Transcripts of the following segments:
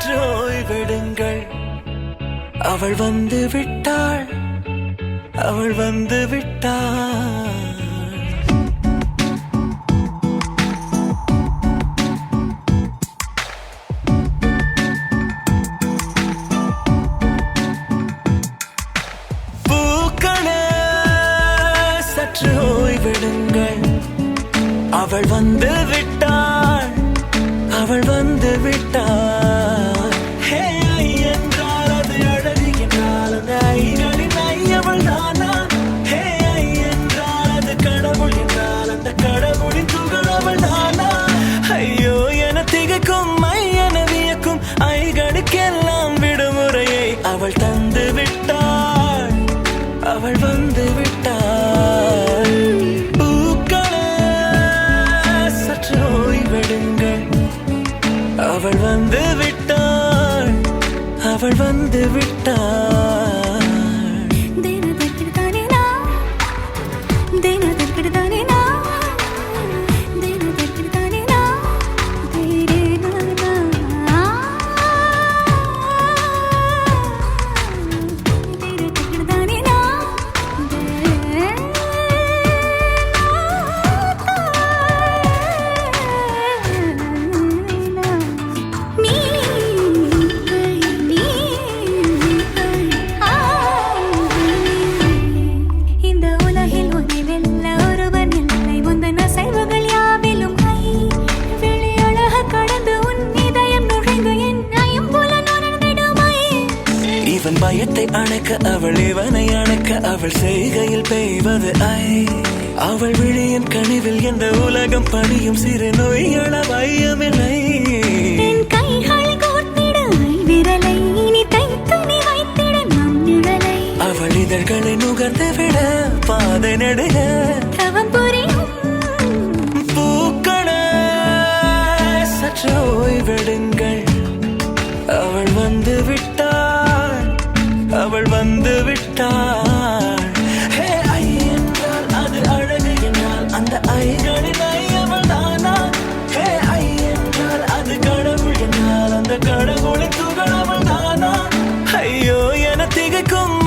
சற்று ஓய்வெடுங்கள். அவள் வந்து விட்டாள், அவள் வந்து விட்டாள். பூக்களே சற்று ஓய்வெடுங்கள். அவள் வந்து விட்டாள், அவள் வந்து விட்டாள். ஹே ஐ என்றால் அது அழகு என்றால் அந்த ஐகளின் ஐயவள் தானா? ஹே ஐ என்றால் அது கடவுள் என்றால் அந்த கடவுளின் துகள் அவள் தானா? ஐயோ என திகைக்கும் என வியக்கும் ஐகளுக்கெல்லாம் விடுமுறையை அவள் தந்து விட்டாள், அவள் வந்து விட்டாள். பூக்களே சற்று ஓய்வெடுங்கள். அவள் வந்து விட்டாள், அவள் வந்து விட்டாள். இவன் பயத்தை அணைக்க அவள் இவனை அணைக்க அவள் செய்கையில் பெய்வது ஐ. அவள் விழியின் கனிவில் எந்த உலகம் பணியும் சிறு நோய்கள வையமில்லை. அவள் இதழ்களை நுகர்ந்து விட பாதை நடுக பூக்களே சற்று ஓய்வெடுங்கள். அவள் வந்து விட்டாள், அவள் வந்து விட்டாள். ஹே ஐ என்றால் அது அழகு என்றால் அந்த ஐகளின் ஐயவள் தானா? ஹே ஐ என்றால் அது கடவுள் என்றால் அந்த கடவுளின் துகள் அவள் தானா? ஐயோ என திகைக்கும்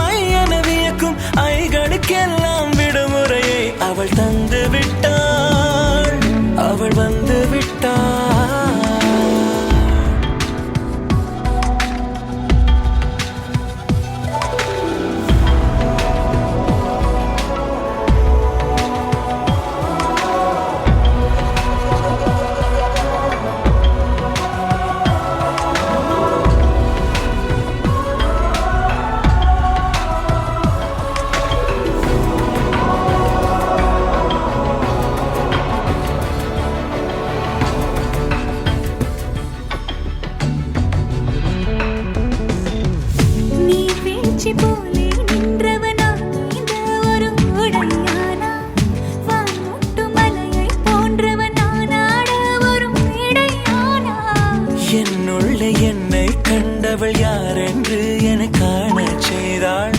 என வியக்கும் ஐகளுக்கெல்லாம் விடுமுறையை அவள் தந்து விட்டாள், அவள் வந்து விட்டாள். போலே நின்றவனா இந்த ஒரு உடையானா? வான்முட்டு மலையை போன்றவனானாட ஒரு மேடையானா? என்னுள்ளே என்னை கண்டவள் யாரென்று என காண செய்தாள்.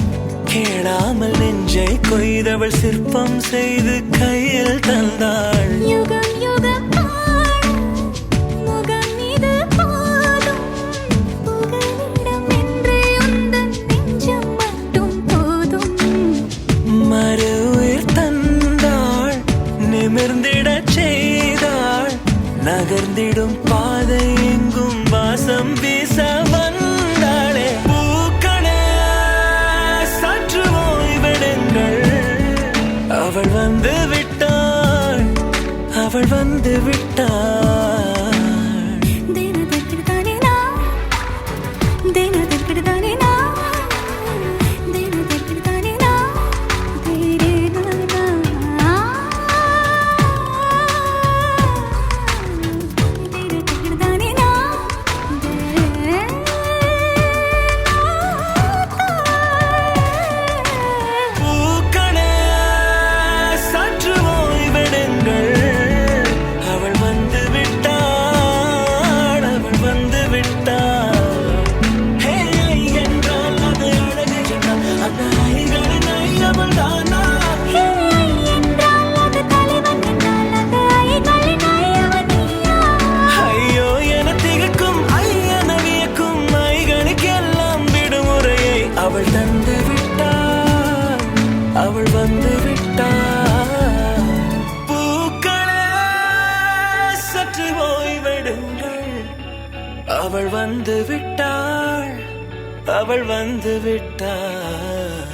கேளாமல் நெஞ்சை கொய்தவள் சிற்பம் செய்து கையில் தந்தாள். யுகம் யுகம் முகம் இது போதும் புகலிடம் என்று உந்தன் நெஞ்சம் மட்டும் போதும். மறு உயிர் தந்தாள், நிமிர்ந்திடச் செய்தாள். நகர்ந்திடும் பாதை எங்கும் வாசம் வீச வந்தாளே. பூக்களே சற்று ஓய்வெடுங்கள். அவள் வந்து விட்டாள், அவள் வந்து விட்டாள். அவள் வந்து விட்டாள். அவள் தந்து விட்டாள், அவள் வந்து விட்டாள். பூக்களே சற்று ஓய்வெடுங்கள், அவள் வந்து விட்டாள், அவள் வந்து விட்டாள்.